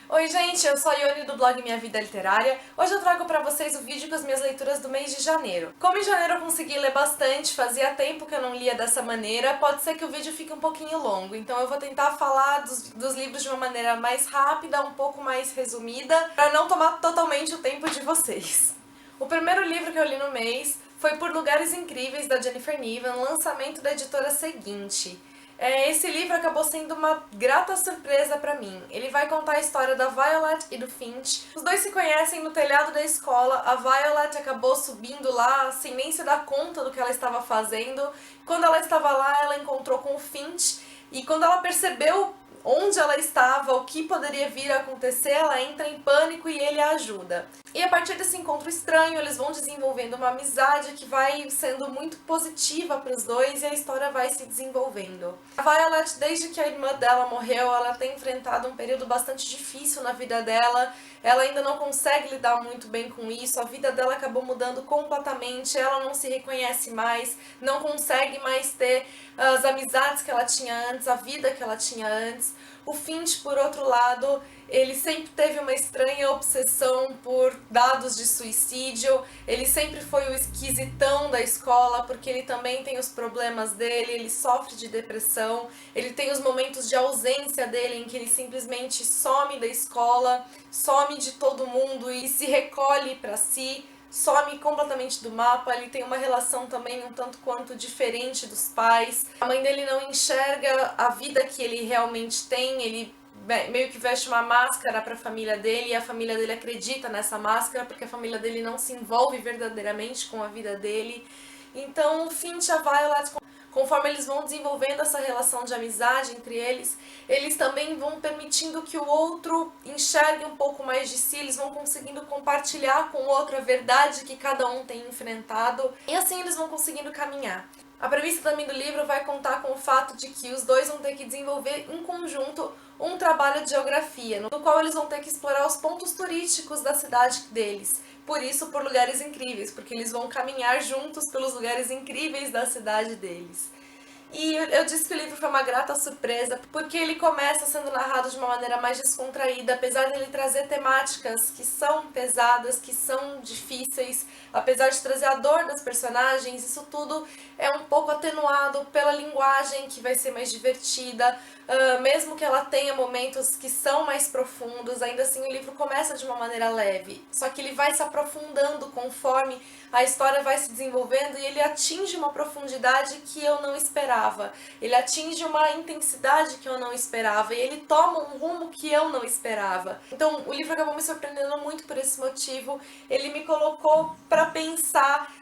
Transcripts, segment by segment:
Oi gente, eu sou a Ione do blog Minha Vida Literária. Hoje eu trago pra vocês o vídeo com as minhas leituras do mês de janeiro. Como em janeiro eu consegui ler bastante, fazia tempo que eu não lia dessa maneira, pode ser que o vídeo fique um pouquinho longo, então eu vou tentar falar dos livros de uma maneira mais rápida, um pouco mais resumida, pra não tomar totalmente o tempo de vocês. O primeiro livro que eu li no mês foi Por Lugares Incríveis, da Jennifer Niven, lançamento da editora Seguinte. Esse livro acabou sendo uma grata surpresa pra mim. Ele vai contar a história da Violet e do Finch. Os dois se conhecem no telhado da escola. A Violet acabou subindo lá sem nem se dar conta do que ela estava fazendo. Quando ela estava lá, ela encontrou com o Finch e quando ela percebeu onde ela estava, o que poderia vir a acontecer, ela entra em pânico e ele a ajuda. E a partir desse encontro estranho, eles vão desenvolvendo uma amizade que vai sendo muito positiva para os dois e a história vai se desenvolvendo. A Violet, desde que a irmã dela morreu, ela tem enfrentado um período bastante difícil na vida dela. Ela ainda não consegue lidar muito bem com isso, a vida dela acabou mudando completamente, ela não se reconhece mais, não consegue mais ter as amizades que ela tinha antes, a vida que ela tinha antes. O Finch, por outro lado, ele sempre teve uma estranha obsessão por dados de suicídio, ele sempre foi o esquisitão da escola, porque ele também tem os problemas dele, ele sofre de depressão, ele tem os momentos de ausência dele, em que ele simplesmente some da escola, some de todo mundo e se recolhe para si, some completamente do mapa. Ele tem uma relação também um tanto quanto diferente dos pais. A mãe dele não enxerga a vida que ele realmente tem, ele meio que veste uma máscara para a família dele e a família dele acredita nessa máscara porque a família dele não se envolve verdadeiramente com a vida dele. Então o Finch e a Violet, conforme eles vão desenvolvendo essa relação de amizade entre eles também vão permitindo que o outro enxergue um pouco mais de si, eles vão conseguindo compartilhar com o outro a verdade que cada um tem enfrentado, e assim eles vão conseguindo caminhar. A premissa também do livro vai contar com o fato de que os dois vão ter que desenvolver em conjunto um trabalho de geografia, no qual eles vão ter que explorar os pontos turísticos da cidade deles. Por isso, por lugares incríveis, porque eles vão caminhar juntos pelos lugares incríveis da cidade deles. E eu disse que o livro foi uma grata surpresa, porque ele começa sendo narrado de uma maneira mais descontraída, apesar de ele trazer temáticas que são pesadas, que são difíceis, apesar de trazer a dor das personagens, isso tudo é um pouco atenuado pela linguagem, que vai ser mais divertida, mesmo que ela tenha momentos que são mais profundos, ainda assim o livro começa de uma maneira leve, só que ele vai se aprofundando conforme a história vai se desenvolvendo e ele atinge uma profundidade que eu não esperava, ele atinge uma intensidade que eu não esperava e ele toma um rumo que eu não esperava. Então o livro acabou me surpreendendo muito por esse motivo, ele me colocou para pensar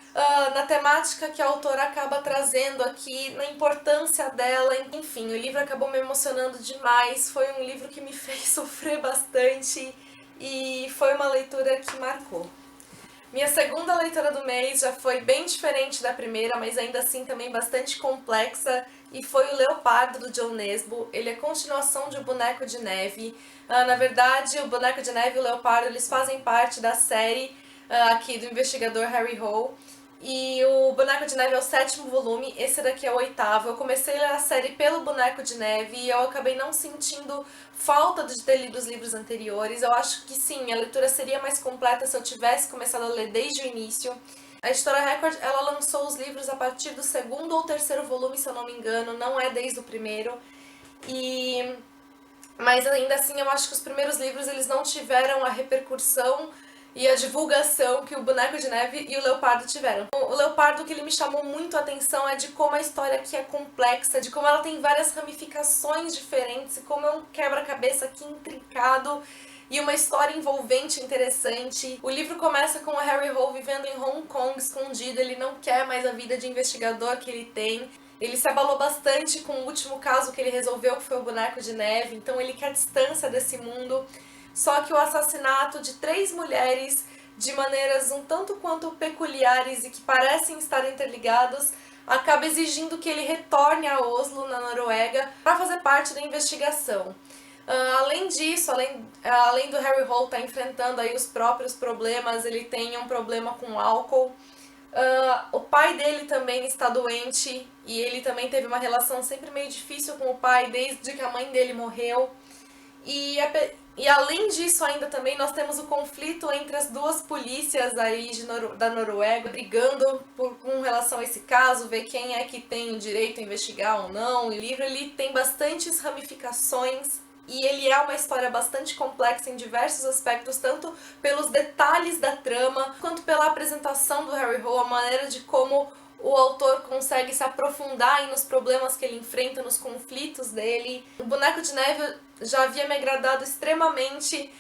na temática que a autora acaba trazendo aqui, na importância dela, enfim, o livro acabou me emocionando demais, foi um livro que me fez sofrer bastante e foi uma leitura que marcou. Minha segunda leitura do mês já foi bem diferente da primeira, mas ainda assim também bastante complexa, e foi o Leopardo, do John Nesbo. Ele é continuação de O Boneco de Neve. Na verdade, O Boneco de Neve e o Leopardo, eles fazem parte da série aqui do investigador Harry Hole. E o Boneco de Neve é o 7º volume, esse daqui é o 8º. Eu comecei a ler a série pelo Boneco de Neve e eu acabei não sentindo falta de ter lido os livros anteriores. Eu acho que sim, a leitura seria mais completa se eu tivesse começado a ler desde o início. A editora Record, ela lançou os livros a partir do 2º ou 3º volume, se eu não me engano, não é desde o primeiro. Mas ainda assim eu acho que os primeiros livros eles não tiveram a repercussão e a divulgação que o Boneco de Neve e o Leopardo tiveram. O Leopardo, o que ele me chamou muito a atenção é de como a história aqui é complexa, de como ela tem várias ramificações diferentes, e como é um quebra-cabeça aqui intrincado e uma história envolvente, interessante. O livro começa com o Harry Hole vivendo em Hong Kong, escondido, ele não quer mais a vida de investigador que ele tem. Ele se abalou bastante com o último caso que ele resolveu, que foi o Boneco de Neve, então ele quer distância desse mundo. Só que o assassinato de 3 mulheres, de maneiras um tanto quanto peculiares e que parecem estar interligadas, acaba exigindo que ele retorne a Oslo, na Noruega, para fazer parte da investigação. Além disso, além do Harry Hole estar enfrentando aí os próprios problemas, ele tem um problema com álcool. O pai dele também está doente e ele também teve uma relação sempre meio difícil com o pai desde que a mãe dele morreu. E E além disso ainda também nós temos o conflito entre as duas polícias aí da Noruega, brigando com relação a esse caso, ver quem é que tem o direito a investigar ou não. E o livro ele tem bastantes ramificações e ele é uma história bastante complexa em diversos aspectos, tanto pelos detalhes da trama, quanto pela apresentação do Harry Hole, a maneira de como o autor consegue se aprofundar aí nos problemas que ele enfrenta, nos conflitos dele. O Boneco de Neve já havia me agradado extremamente,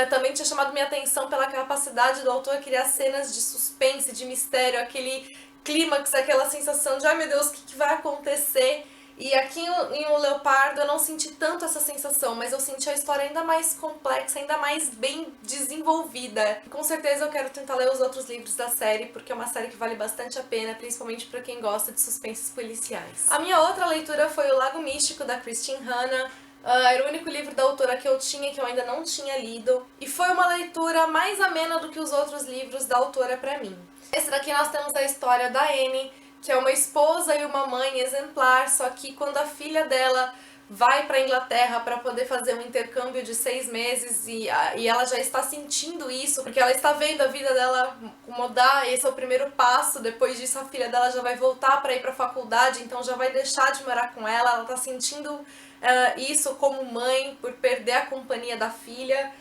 também tinha chamado minha atenção pela capacidade do autor criar cenas de suspense, de mistério, aquele clímax, aquela sensação de ai meu Deus, o que vai acontecer? E aqui em O Leopardo eu não senti tanto essa sensação, mas eu senti a história ainda mais complexa, ainda mais bem desenvolvida. Com certeza eu quero tentar ler os outros livros da série, porque é uma série que vale bastante a pena, principalmente para quem gosta de suspenses policiais. A minha outra leitura foi O Lago Místico, da Christine Hanna. Era o único livro da autora que eu tinha, que eu ainda não tinha lido. E foi uma leitura mais amena do que os outros livros da autora pra mim. Esse daqui nós temos a história da Anne, que é uma esposa e uma mãe exemplar, só que quando a filha dela vai para a Inglaterra para poder fazer um intercâmbio de 6 meses e ela já está sentindo isso, porque ela está vendo a vida dela mudar, esse é o primeiro passo, depois disso a filha dela já vai voltar para ir para a faculdade, então já vai deixar de morar com ela está sentindo isso como mãe, por perder a companhia da filha.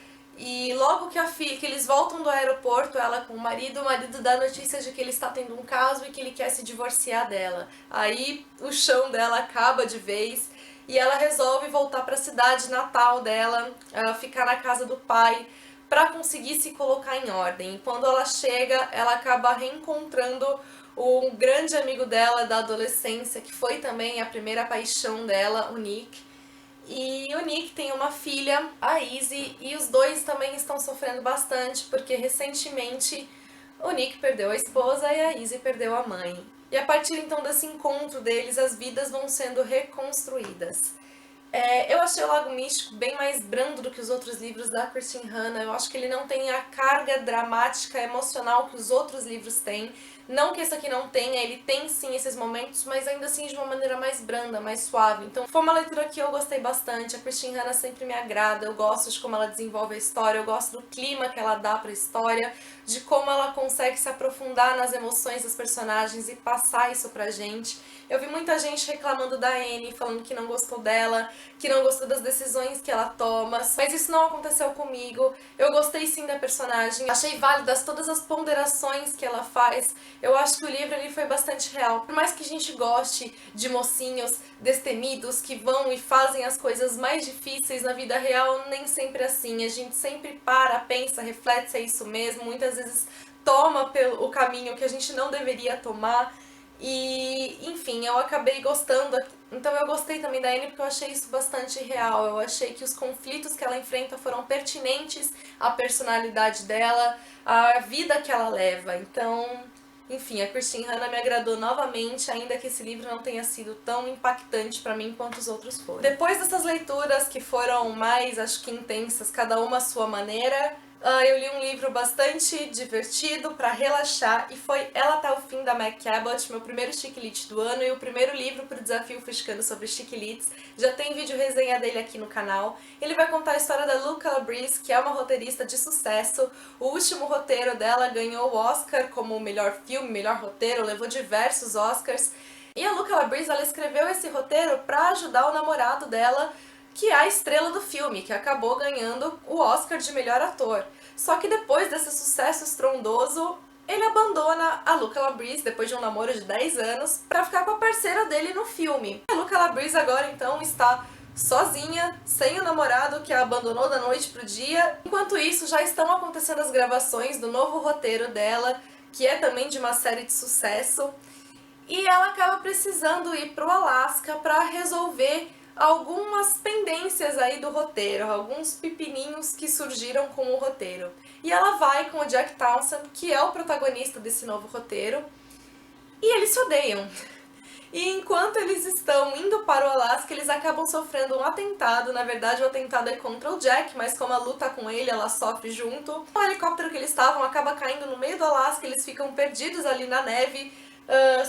E logo que eles voltam do aeroporto, ela com o marido dá notícia de que ele está tendo um caso e que ele quer se divorciar dela. Aí o chão dela acaba de vez e ela resolve voltar para a cidade natal dela, ficar na casa do pai, para conseguir se colocar em ordem. E quando ela chega, ela acaba reencontrando um grande amigo dela da adolescência, que foi também a primeira paixão dela, o Nick. E o Nick tem uma filha, a Izzy, e os dois também estão sofrendo bastante, porque recentemente o Nick perdeu a esposa e a Izzy perdeu a mãe. E a partir então desse encontro deles, as vidas vão sendo reconstruídas. Eu achei o Lago Místico bem mais brando do que os outros livros da Christine Hanna. Eu acho que ele não tem a carga dramática, emocional que os outros livros têm. Não que esse aqui não tenha, ele tem sim esses momentos, mas ainda assim de uma maneira mais branda, mais suave. Então foi uma leitura que eu gostei bastante. A Christine Hanna sempre me agrada, eu gosto de como ela desenvolve a história, eu gosto do clima que ela dá pra história, de como ela consegue se aprofundar nas emoções dos personagens e passar isso pra gente. Eu vi muita gente reclamando da Anne, falando que não gostou dela, que não gostou das decisões que ela toma, mas isso não aconteceu comigo. Eu gostei sim da personagem, achei válidas todas as ponderações que ela faz. Eu acho que o livro ele foi bastante real. Por mais que a gente goste de mocinhos destemidos que vão e fazem as coisas mais difíceis na vida real, nem sempre é assim. A gente sempre para, pensa, reflete se é isso mesmo, muitas vezes toma o caminho que a gente não deveria tomar. E, enfim, eu acabei gostando. Então eu gostei também da Anne porque eu achei isso bastante real. Eu achei que os conflitos que ela enfrenta foram pertinentes à personalidade dela, à vida que ela leva. Então, enfim, a Christine Hanna me agradou novamente, ainda que esse livro não tenha sido tão impactante pra mim quanto os outros foram. Depois dessas leituras que foram mais, acho que intensas, cada uma à sua maneira, eu li um livro bastante divertido pra relaxar e foi Ela Até o Fim, da Meg Cabot, meu primeiro chick-lit do ano e o primeiro livro pro desafio Fuscando sobre chick-lits. Já tem vídeo resenha dele aqui no canal. Ele vai contar a história da Lu Calabrese, que é uma roteirista de sucesso. O último roteiro dela ganhou o Oscar como melhor filme, melhor roteiro, levou diversos Oscars. E a Lu Calabrese, ela escreveu esse roteiro pra ajudar o namorado dela, que é a estrela do filme, que acabou ganhando o Oscar de melhor ator. Só que depois desse sucesso estrondoso, ele abandona a Lu Calabrese, depois de um namoro de 10 anos, pra ficar com a parceira dele no filme. A Lu Calabrese agora então está sozinha, sem o namorado que a abandonou da noite pro dia. Enquanto isso, já estão acontecendo as gravações do novo roteiro dela, que é também de uma série de sucesso. E ela acaba precisando ir pro Alasca para resolver algumas pendências aí do roteiro, alguns pepininhos que surgiram com o roteiro. E ela vai com o Jack Townsend, que é o protagonista desse novo roteiro, e eles se odeiam. E enquanto eles estão indo para o Alasca, eles acabam sofrendo um atentado. Na verdade, o atentado é contra o Jack, mas como a Lu tá com ele, ela sofre junto. O helicóptero que eles estavam acaba caindo no meio do Alasca, eles ficam perdidos ali na neve,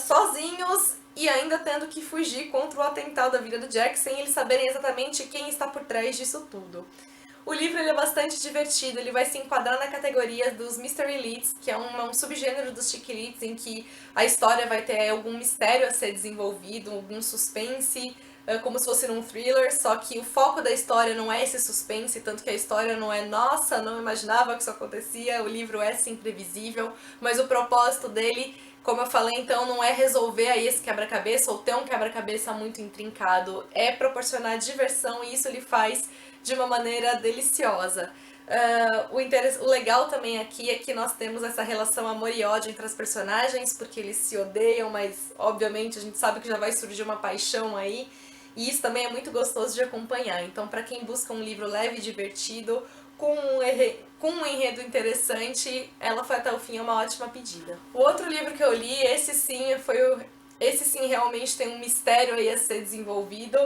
sozinhos, e ainda tendo que fugir contra o atentado da vida do Jack, sem eles saberem exatamente quem está por trás disso tudo. O livro ele é bastante divertido, ele vai se enquadrar na categoria dos Mystery Leads, que é um subgênero dos Chick Leads, em que a história vai ter algum mistério a ser desenvolvido, algum suspense, como se fosse num thriller, só que o foco da história não é esse suspense, tanto que a história não é, nossa, não imaginava que isso acontecia, o livro é sim previsível, mas o propósito dele, como eu falei, então, não é resolver aí esse quebra-cabeça ou ter um quebra-cabeça muito intrincado, é proporcionar diversão e isso ele faz de uma maneira deliciosa. O legal também aqui é que nós temos essa relação amor e ódio entre as personagens, porque eles se odeiam, mas obviamente a gente sabe que já vai surgir uma paixão aí, e isso também é muito gostoso de acompanhar. Então, para quem busca um livro leve e divertido, com um enredo interessante, Ela Foi Até o Fim é uma ótima pedida. O outro livro que eu li, esse sim realmente tem um mistério aí a ser desenvolvido.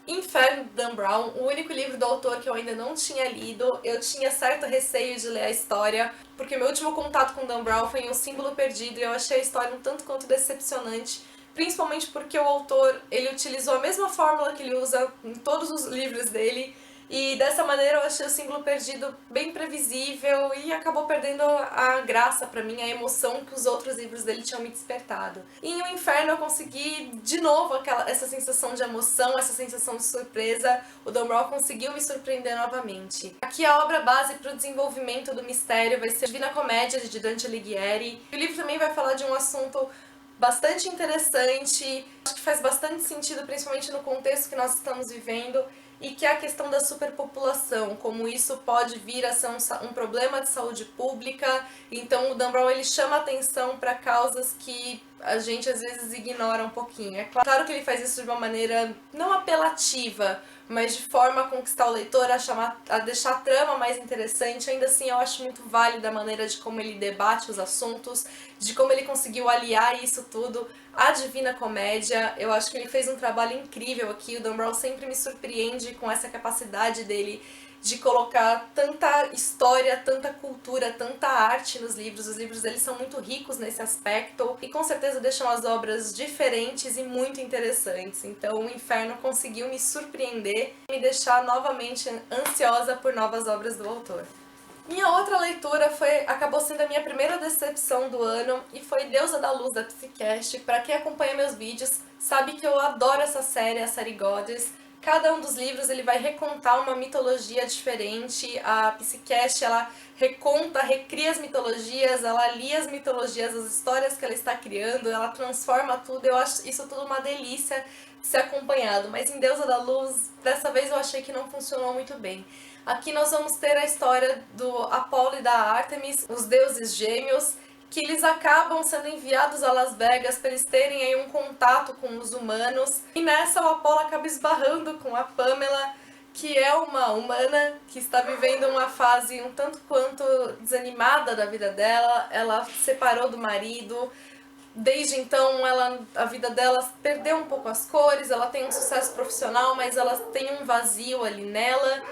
Inferno, de Dan Brown, o único livro do autor que eu ainda não tinha lido. Eu tinha certo receio de ler a história, porque meu último contato com Dan Brown foi em Um Símbolo Perdido e eu achei a história um tanto quanto decepcionante, principalmente porque o autor ele utilizou a mesma fórmula que ele usa em todos os livros dele, e dessa maneira eu achei O Símbolo Perdido bem previsível e acabou perdendo a graça pra mim, a emoção que os outros livros dele tinham me despertado. E em O Inferno eu consegui de novo essa sensação de emoção, essa sensação de surpresa. O Dan Brown conseguiu me surpreender novamente. Aqui a obra base para o desenvolvimento do mistério vai ser Divina Comédia, de Dante Alighieri. O livro também vai falar de um assunto bastante interessante, acho que faz bastante sentido, principalmente no contexto que nós estamos vivendo, e que é a questão da superpopulação, como isso pode vir a ser um problema de saúde pública. Então o Dan Brown ele chama atenção para causas que a gente às vezes ignora um pouquinho. É claro que ele faz isso de uma maneira não apelativa, mas de forma a conquistar o leitor, a deixar a trama mais interessante. Ainda assim, eu acho muito válida a maneira de como ele debate os assuntos, de como ele conseguiu aliar isso tudo à Divina Comédia. Eu acho que ele fez um trabalho incrível aqui. O Dan Brown sempre me surpreende com essa capacidade dele de colocar tanta história, tanta cultura, tanta arte nos livros. Os livros dele são muito ricos nesse aspecto e com certeza deixam as obras diferentes e muito interessantes. Então o Inferno conseguiu me surpreender e me deixar novamente ansiosa por novas obras do autor. Minha outra leitura acabou sendo a minha primeira decepção do ano e foi Deusa da Luz, da Psycast. Pra quem acompanha meus vídeos sabe que eu adoro essa série, a série Goddess. Cada um dos livros ele vai recontar uma mitologia diferente. A Psycast ela recria as mitologias, ela alia as mitologias, as histórias que ela está criando, ela transforma tudo. Eu acho isso tudo uma delícia de ser acompanhado. Mas em Deusa da Luz, dessa vez eu achei que não funcionou muito bem. Aqui nós vamos ter a história do Apolo e da Ártemis, os deuses gêmeos, que eles acabam sendo enviados a Las Vegas para eles terem aí um contato com os humanos. E nessa o Apolo acaba esbarrando com a Pamela, que é uma humana que está vivendo uma fase um tanto quanto desanimada da vida dela. Ela se separou do marido. Desde então, a vida dela perdeu um pouco as cores, ela tem um sucesso profissional, mas ela tem um vazio ali nela.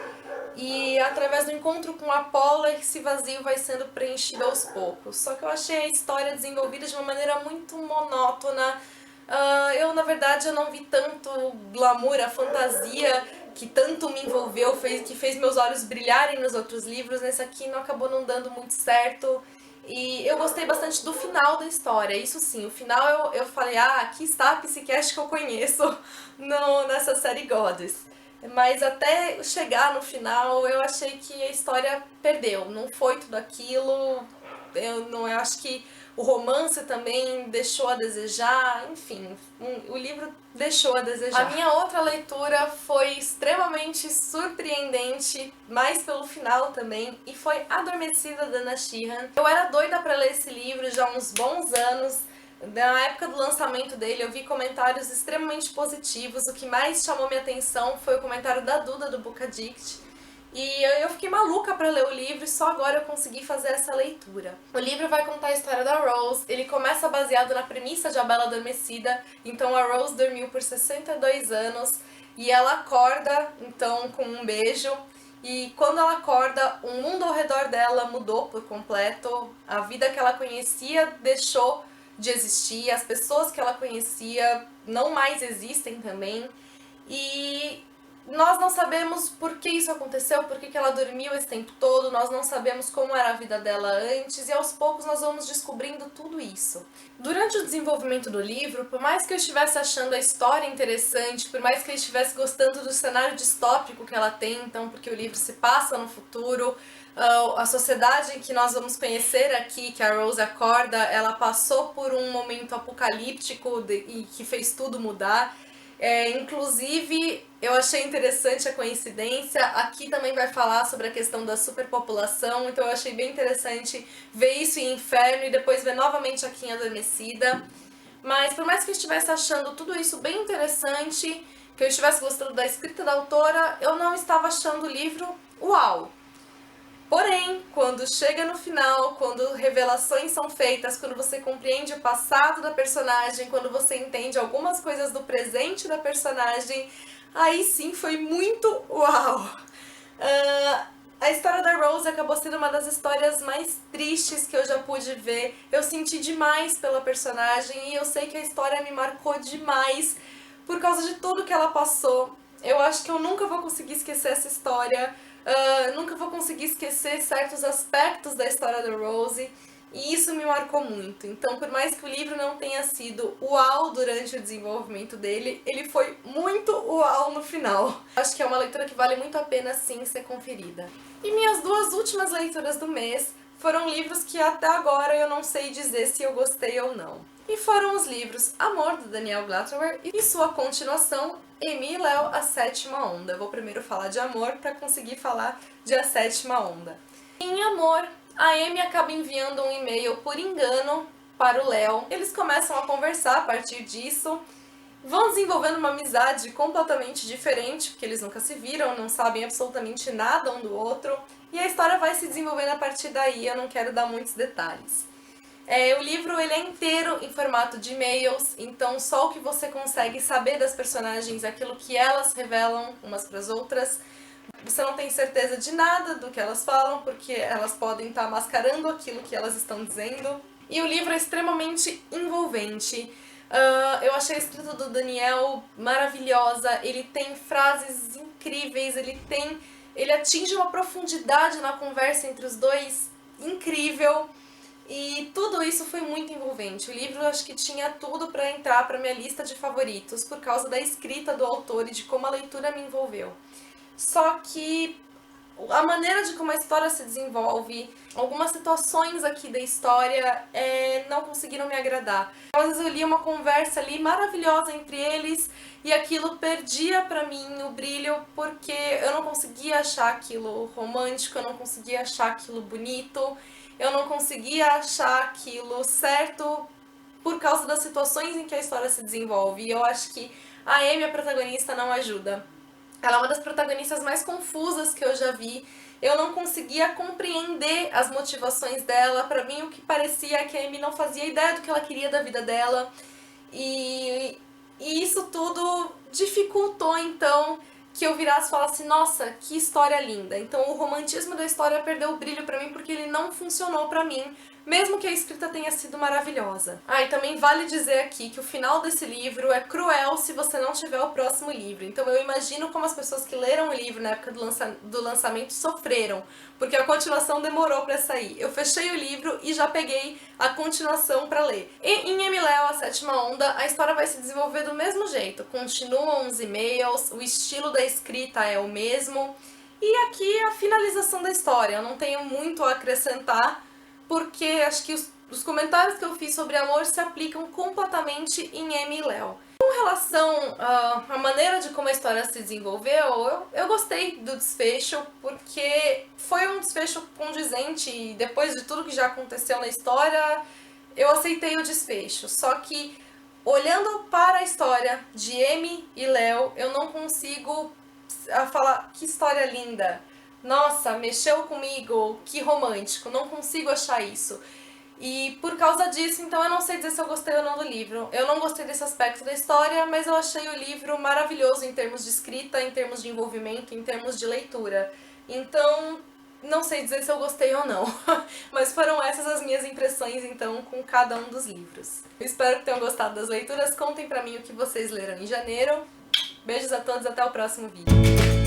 E através do encontro com Apolo, esse vazio vai sendo preenchido aos poucos. Só que eu achei a história desenvolvida de uma maneira muito monótona. Na verdade, eu não vi tanto glamour, a fantasia que tanto me envolveu, que fez meus olhos brilharem nos outros livros. Nesse aqui não acabou não dando muito certo. E eu gostei bastante do final da história. Isso sim, o final eu falei, aqui está a Psycast que eu conheço nessa série Goddess. Mas até chegar no final, eu achei que a história perdeu. Não foi tudo aquilo. Eu acho que o romance também deixou a desejar. Enfim, o livro deixou a desejar. A minha outra leitura foi extremamente surpreendente, mais pelo final também, e foi Adormecida, da Anna Sheehan. Eu era doida pra ler esse livro já há uns bons anos. Na época do lançamento dele, eu vi comentários extremamente positivos. O que mais chamou minha atenção foi o comentário da Duda, do Book Addict. E eu fiquei maluca pra ler o livro e só agora eu consegui fazer essa leitura. O livro vai contar a história da Rose. Ele começa baseado na premissa de A Bela Adormecida. Então a Rose dormiu por 62 anos e ela acorda, então, com um beijo. E quando ela acorda, o mundo ao redor dela mudou por completo. A vida que ela conhecia deixou de existir, as pessoas que ela conhecia não mais existem também. E Nós não sabemos por que isso aconteceu, por que ela dormiu esse tempo todo, nós não sabemos como era a vida dela antes, e aos poucos nós vamos descobrindo tudo isso. Durante o desenvolvimento do livro, por mais que eu estivesse achando a história interessante, por mais que eu estivesse gostando do cenário distópico que ela tem, então, porque o livro se passa no futuro, a sociedade que nós vamos conhecer aqui, que a Rose acorda, ela passou por um momento apocalíptico e que fez tudo mudar. Inclusive, eu achei interessante a coincidência, aqui também vai falar sobre a questão da superpopulação, então eu achei bem interessante ver isso em Inferno e depois ver novamente aqui em Adormecida. Mas por mais que eu estivesse achando tudo isso bem interessante, que eu estivesse gostando da escrita da autora, eu não estava achando o livro uau! Porém, quando chega no final, quando revelações são feitas, quando você compreende o passado da personagem, quando você entende algumas coisas do presente da personagem, aí sim foi muito uau! A história da Rose acabou sendo uma das histórias mais tristes que eu já pude ver. Eu senti demais pela personagem e eu sei que a história me marcou demais por causa de tudo que ela passou. Eu acho que eu nunca vou conseguir esquecer essa história. Nunca vou conseguir esquecer certos aspectos da história da Rose, e isso me marcou muito. Então, por mais que o livro não tenha sido uau durante o desenvolvimento dele, ele foi muito uau no final. Acho que é uma leitura que vale muito a pena, sim, ser conferida. E minhas duas últimas leituras do mês foram livros que até agora eu não sei dizer se eu gostei ou não. E foram os livros Amor, do Daniel Glattewer, e sua continuação, Amy e Léo, A Sétima Onda. Eu vou primeiro falar de Amor para conseguir falar de A Sétima Onda. Em Amor, a Amy acaba enviando um e-mail por engano para o Léo. Eles começam a conversar a partir disso, vão desenvolvendo uma amizade completamente diferente, porque eles nunca se viram, não sabem absolutamente nada um do outro, e a história vai se desenvolvendo a partir daí, eu não quero dar muitos detalhes. O livro ele é inteiro em formato de e-mails, então só o que você consegue saber das personagens, aquilo que elas revelam umas para as outras. Você não tem certeza de nada do que elas falam, porque elas podem estar mascarando aquilo que elas estão dizendo. E o livro é extremamente envolvente. Eu achei a escrita do Daniel maravilhosa, ele tem frases incríveis, ele atinge uma profundidade na conversa entre os dois incrível. E tudo isso foi muito envolvente. O livro eu acho que tinha tudo para entrar para minha lista de favoritos por causa da escrita do autor e de como a leitura me envolveu. Só que a maneira de como a história se desenvolve, algumas situações aqui da história não conseguiram me agradar. Às vezes eu li uma conversa ali maravilhosa entre eles e aquilo perdia pra mim o brilho porque eu não conseguia achar aquilo romântico, eu não conseguia achar aquilo bonito, eu não conseguia achar aquilo certo por causa das situações em que a história se desenvolve. E eu acho que a Amy, a protagonista, não ajuda. Ela é uma das protagonistas mais confusas que eu já vi. Eu não conseguia compreender as motivações dela. Pra mim, o que parecia é que a Amy não fazia ideia do que ela queria da vida dela. E isso tudo dificultou, então, que eu virasse e falasse, nossa, que história linda. Então o romantismo da história perdeu o brilho pra mim porque ele não funcionou pra mim, mesmo que a escrita tenha sido maravilhosa. E também vale dizer aqui que o final desse livro é cruel se você não tiver o próximo livro. Então eu imagino como as pessoas que leram o livro na época do lançamento sofreram, porque a continuação demorou pra sair. Eu fechei o livro e já peguei a continuação pra ler. E em Amy e Léo, A Sétima Onda, a história vai se desenvolver do mesmo jeito. Continuam os e-mails, o estilo da escrita é o mesmo. E aqui a finalização da história. Eu não tenho muito a acrescentar, porque acho que os comentários que eu fiz sobre Amor se aplicam completamente em Amy e Léo. Com relação à maneira de como a história se desenvolveu, eu gostei do desfecho, porque foi um desfecho condizente e depois de tudo que já aconteceu na história, eu aceitei o desfecho. Só que, olhando para a história de Amy e Léo, eu não consigo falar que história linda. Nossa, mexeu comigo, que romântico, não consigo achar isso. E por causa disso, então eu não sei dizer se eu gostei ou não do livro. Eu não gostei desse aspecto da história, mas eu achei o livro maravilhoso em termos de escrita, em termos de envolvimento, em termos de leitura. Então, não sei dizer se eu gostei ou não. Mas foram essas as minhas impressões, então, com cada um dos livros. Eu espero que tenham gostado das leituras. Contem pra mim o que vocês leram em janeiro. Beijos a todos, até o próximo vídeo.